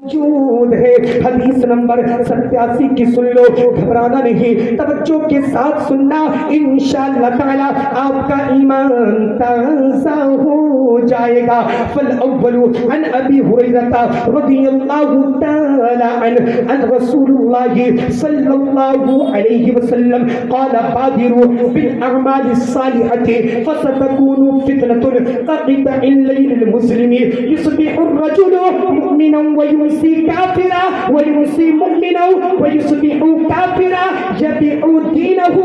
موجود ہے. حدیث نمبر 87 کی سن لو, گھبرانا نہیں, توجہ کے ساتھ سننا, انشاءاللہ تعالی آپ کا ایمان تازہ ہو جائے گا. فالاول عن ابی ہریرہ رضی اللہ تعالی عنہ ان رسول اللہ صلی اللہ علیہ وسلم قال بادروا بالاعمال الصالحة فستكون فتنة كقطع الليل المظلم يصبح الرجل مؤمنا ويمسي كافرا ويمسي مؤمنا ويصبح كافرا يبيع دينه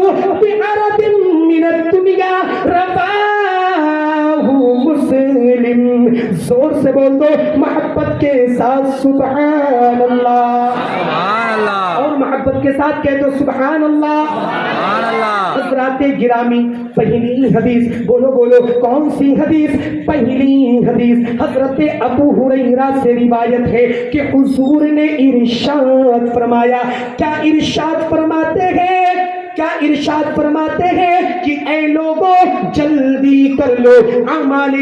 بعرض من الدنيا. رواه مسلم. زور سے بول دو محبت کے ساتھ سبحان اللہ, اور محبت کے ساتھ کہہ دو سبحان اللہ. حضرات گرامی, پہلی حدیث, بولو بولو کون سی حدیث؟ پہلی حدیث حضرت ابو ہریرہ سے روایت ہے کہ حضور نے ارشاد فرمایا. کیا ارشاد فرماتے ہیں؟ کیا ارشاد فرماتے ہیں کہ اے لوگوں جلدی کر لو اعمال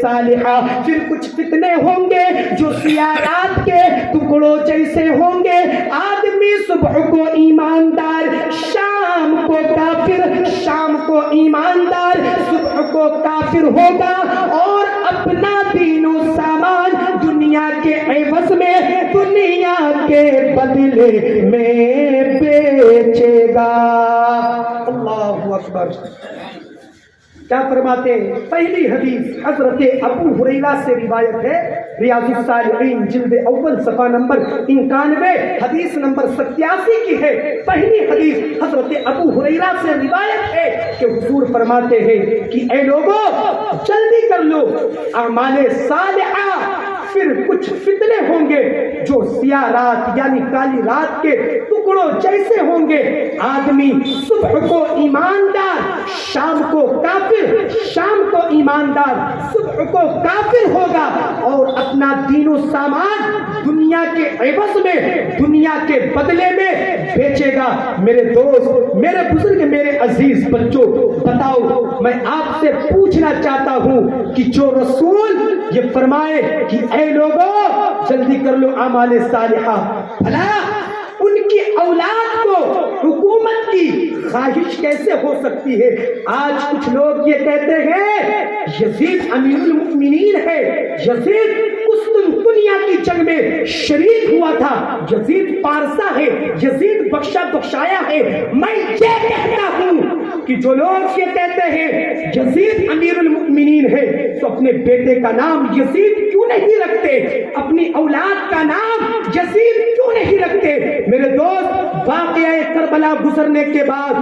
صالحہ, پھر کچھ فتنے ہوں گے جو سیاہ رات کے ٹکڑوں جیسے ہوں گے. آدمی صبح کو ایماندار, شام کو کافر, شام کو ایماندار, صبح کو کافر ہوگا اور اپنا دین و سامان دنیا کے عوض میں, دنیا کے بدلے میں بیچے گا. اللہ اکبر. کیا فرماتے ہیں؟ پہلی حدیث حضرت ابو ہریرہ سے روایت ہے, ریاض الصالحین جلد اول صفحہ نمبر 91, حدیث نمبر 87 کی ہے. پہلی حدیث حضرت ابو ہریرہ سے روایت ہے کہ حضور فرماتے ہیں کہ اے لوگوں جلدی کر لو اعمال صالحہ, پھر کچھ فتنے ہوں گے جو سیاہ رات یعنی کالی رات کے ٹکڑوں جیسے ہوں گے. آدمی صبح کو ایماندار, شام کو کافر, شام کو ایماندار, صبح کو کافر ہوگا اور اپنا دین و سامان دنیا کے عوض میں, دنیا کے بدلے میں بیچے گا. میرے دوست, میرے بزرگ, میرے عزیز بچوں, بتاؤ, میں آپ سے پوچھنا چاہتا ہوں کہ جو رسول یہ فرمائے کہ اے لوگوں جلدی کر لو اعمال صالحہ, بھلا ان کی اولاد کو حکومت کی خواہش کیسے ہو سکتی ہے؟ آج کچھ لوگ یہ کہتے ہیں یزید امیر المؤمنین ہے, یزید قسطنطنیہ کی جنگ میں شریک ہوا تھا, یزید پارسا ہے, یزید بخشا بخشایا ہے. میں یہ کہتا ہوں کہ جو لوگ یہ کہتے ہیں یزید امیر المؤمنین ہے تو اپنے بیٹے کا نام یزید کیوں نہیں رکھتے, اپنی اولاد کا نام یزید کیوں نہیں رکھتے؟ میرے دوست, واقعہ کربلا گزرنے کے بعد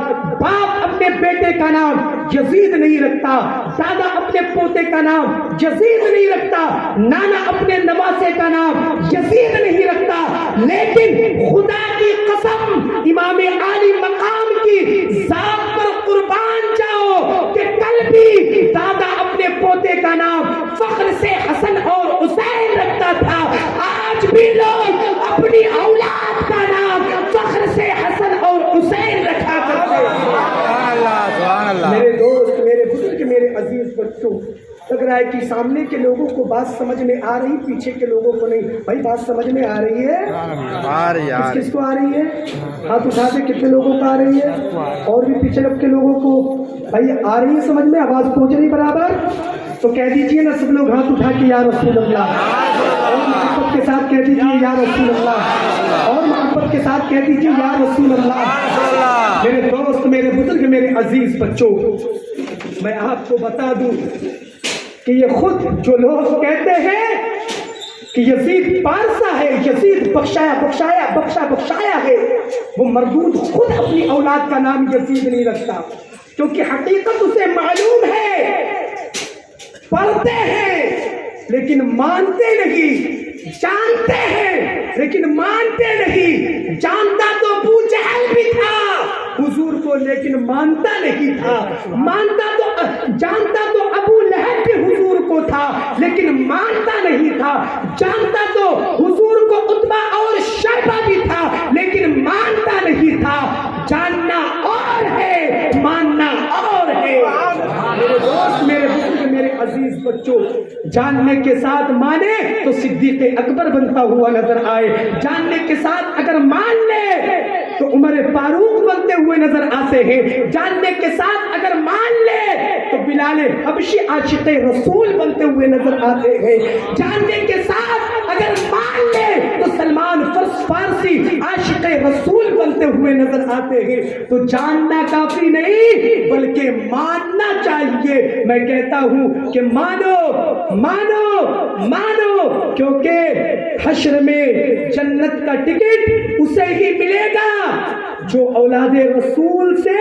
باپ اپنے بیٹے کا نام یزید نہیں رکھتا, دادا اپنے پوتے کا نام یزید نہیں رکھتا, نانا اپنے نواسے کا نام یزید نہیں رکھتا. لیکن خدا کی قسم, امام عالی مقام کی ذات پر قربان جاؤ کہ کل بھی دادا اپنے پوتے کا نام فخر سے حسن اور حسین رکھتا تھا, آج بھی لوگ اپنی اولاد کا نام فخر سے حسن اور حسین رکھا کرتے ہیں. میرے دوست, میرے بزرگ, میرے عزیز بچوں, لگ رہا ہے کہ سامنے کے لوگوں کو بات سمجھ میں آ رہی, پیچھے کے لوگوں کو نہیں. بھائی بات سمجھ میں آ رہی ہے؟ کس کس کو آ رہی ہے؟ ہاتھ اٹھا کے کتنے لوگوں کو آ رہی ہے؟ اور بھی پیچھے لوگ کے لوگوں کو بھائی آ رہی ہے سمجھ میں, آواز پہنچ رہی برابر؟ تو کہہ دیجئے نا سب لوگ ہاتھ اٹھا کے یا رسول اللہ, اور محبت کے ساتھ کہہ دیجئے یا رسول اللہ, اور محبت کے ساتھ کہہ دیجئے یا رسول اللہ. میرے دوست, میرے بزرگ, میرے عزیز بچوں, میں آپ کو بتا دوں کہ یہ خود جو لوگ کہتے ہیں کہ یزید پارسا ہے, یزید بخشایا بخشایا بخشا بخشایا ہے, وہ مردود خود اپنی اولاد کا نام یزید نہیں رکھتا, کیونکہ حقیقت اسے معلوم ہے. پڑھتے ہیں لیکن مانتے نہیں, جانتے ہیں لیکن مانتے نہیں. جانتا تو ابو جہل بھی تھا حضور کو لیکن مانتا نہیں تھا, جانتا تو ابو لہب بھی حضور کو تھا لیکن مانتا نہیں تھا, جانتا تو حضور کو عتبہ اور شیبہ بھی تھا لیکن مانتا نہیں تھا. جاننا اور ہے, ماننا اور ہے. میرے دوست, میرے بزرگ, میرے عزیز بچوں جاننے کے ساتھ مانے تو صدیق اکبر بنتا ہوا نظر آئے، جاننے کے ساتھ اگر مان لے تو عمر فاروق بنتے ہوئے نظر آتے ہیں، جاننے کے ساتھ اگر مان لے تو بلال حبشی عاشق رسول بنتے ہوئے نظر آتے ہیں، جاننے کے ساتھ اگر مان لے تو سلمان فارسی عاشق رسول بنتے ہوئے نظر آتے ہیں۔ تو جاننا کافی نہیں بلکہ ماننا چاہیے۔ میں کہتا ہوں کہ مانو مانو مانو، کیونکہ حشر میں جنت کا ٹکٹ اسے ہی ملے گا جو اولاد رسول سے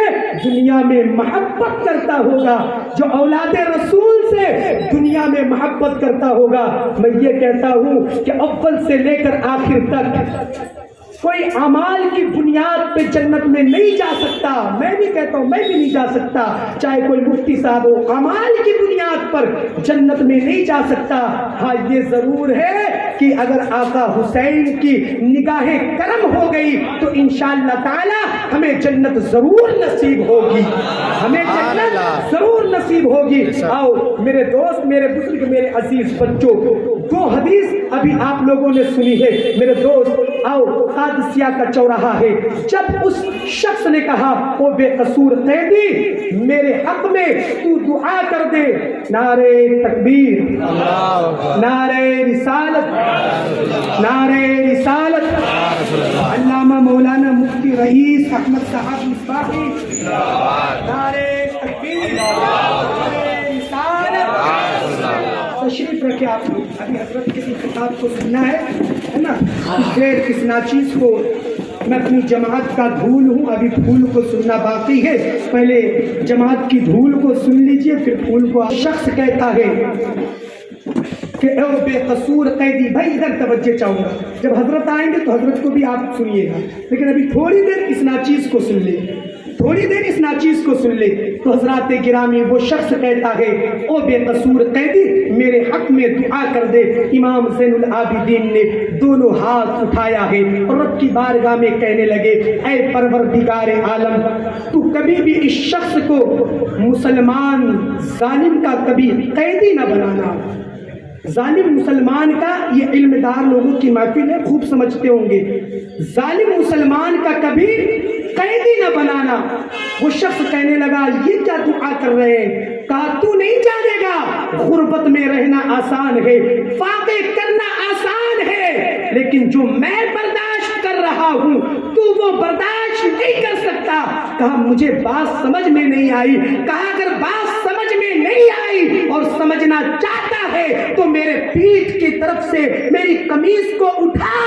دنیا میں محبت کرتا ہوگا، جو اولاد رسول سے دنیا میں محبت کرتا ہوگا۔ میں یہ کہتا ہوں کہ اول سے لے کر آخر تک کوئی اعمال کی بنیاد پہ جنت میں نہیں جا سکتا۔ میں بھی کہتا ہوں میں بھی نہیں جا سکتا، چاہے کوئی مفتی صاحب ہو، اعمال کی بنیاد پر جنت میں نہیں جا سکتا۔ ہاں یہ ضرور ہے کہ اگر آقا حسین کی نگاہ کرم ہو گئی تو انشاءاللہ تعالی ہمیں جنت ضرور نصیب ہوگی، ہمیں جنت ضرور نصیب ہوگی۔ آؤ میرے دوست، میرے بزرگ، میرے عزیز بچوں، دو حدیث ابھی آپ لوگوں نے سنی ہے میرے دوست۔ آؤ قادسیہ کا چوراہا ہے، جب اس شخص نے کہا وہ بے قصور قیدی میرے حق میں تو دعا کر دے، نعرہ تکبیر، نعرہ رسالت، نعرہ رسالت، علامہ مولانا مفتی رئیس احمد صاحب مصباحی، نعرہ تکبیر، نعرہ رسالت۔ تشریف رکھے آپ لوگ، ابھی حضرت کے خطاب کو سننا ہے نا، دیر کس ناچیز کو میں اپنی جماعت کا دھول ہوں، ابھی پھول کو سننا باقی ہے، پہلے جماعت کی دھول کو سن لیجئے پھر پھول کو۔ شخص کہتا ہے کہ اے بے قصور قیدی، بھائی ادھر توجہ چاہوں گا، جب حضرت آئیں گے تو حضرت کو بھی آپ سنیے گا، لیکن ابھی تھوڑی دیر اس ناچیز کو سن لیں، تھوڑی دیر اس ناچیز کو سن لے۔ تو حضرات گرامی وہ شخص کہتا ہے او بے قصور قیدی میرے حق میں دعا کر دے۔ امام زین العابدین نے دونوں ہاتھ اٹھایا ہے اور رب کی بارگاہ میں کہنے لگے اے پروردگار عالم، تو کبھی بھی اس شخص کو مسلمان ظالم کا کبھی قیدی نہ بنانا۔ ظالم مسلمان کا، یہ علم دار لوگوں کی محفل ہے، خوب سمجھتے ہوں گے، ظالم مسلمان کا کبھی قیدی نہ بنانا۔ وہ شخص کہنے لگا یہ کیا دعا کر رہے ہیں؟ کہا تو نہیں جانے گا غربت میں رہنا آسان ہے، فاقے کرنا آسان ہے، لیکن جو میں برداشت کر رہا ہوں تو وہ برداشت نہیں کر سکتا۔ کہا مجھے بات سمجھ میں نہیں آئی۔ کہا اگر بات سمجھ میں نہیں آئی اور سمجھنا چاہتا ہے تو میرے پیٹھ کی طرف سے میری قمیص کو اٹھا،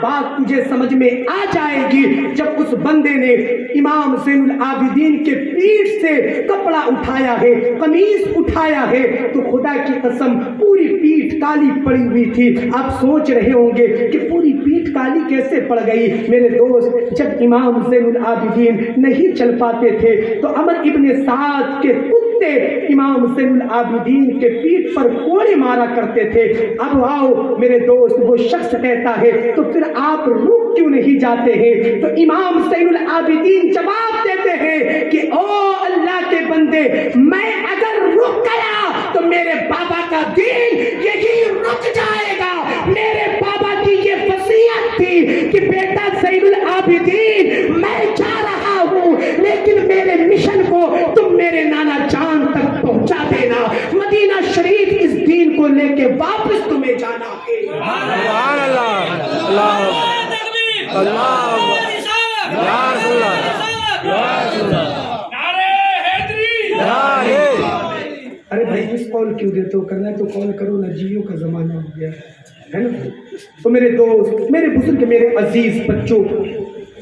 بات تجھے سمجھ میں آ جائے گی۔ جب اس بندے نے امام زین العابدین کے پیٹھ سے کپڑا اٹھایا ہے، قمیص اٹھایا ہے، تو خدا کی قسم پوری پیٹھ کالی پڑی ہوئی تھی۔ آپ سوچ رہے ہوں گے کہ پوری پیٹھ کالی کیسے پڑ گئی؟ میرے دوست، جب امام زین العابدین نہیں چل پاتے تھے تو عمر ابن سعد کے کتے امام زین العابدین کے پیٹھ پر کوڑے مارا کرتے تھے۔ اب آؤ میرے دوست، وہ شخص کہتا ہے تو پھر آپ رک کیوں نہیں جاتے ہیں؟ تو امام زین العابدین جواب دیتے ہیں کہ او اللہ کے بندے، میں اگر رک گیا تو میرے بابا کا دین یہی رک جائے گا۔ میرے بابا کی یہ وصیت تھی کہ بیٹا زین العابدین میں جا رہا ہوں لیکن میرے مشن کو تم میرے نانا جان تک پہنچا دینا، مدینہ شریف اس دین کو لے کے واپس تمہیں جانا ہے۔ سبحان اللہ، اللہ اللہ، ارے بھائی اس کال کیوں دیتے ہو؟ کرنا ہے تو کال کرو نا، جیو کا زمانہ ہو گیا ہے نا۔ تو میرے دوست، میرے بزرگ، میرے عزیز بچوں،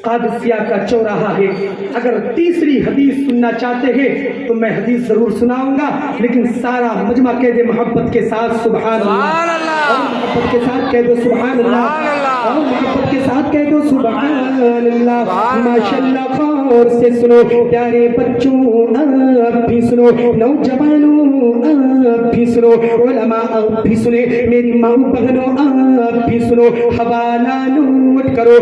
قادسیہ کا چوراہا ہے۔ اگر تیسری حدیث سننا چاہتے ہیں تو میں حدیث ضرور سناؤں گا، لیکن سارا مجمع کہہ دے محبت کے ساتھ سبحان اللہ، اور محبت کے ساتھ کہہ دو سبحان اللہ، اور محبت کے ساتھ کہہ دو سبحان اللہ۔ ماشاءاللہ غور سے سنو پیارے بچوں، آپ بھی سنو، نوجوانوں آپ بھی سنو، علماء آپ بھی سنے، میری ماں بہنوں آپ بھی سنو، حوالہ نوٹ کرو۔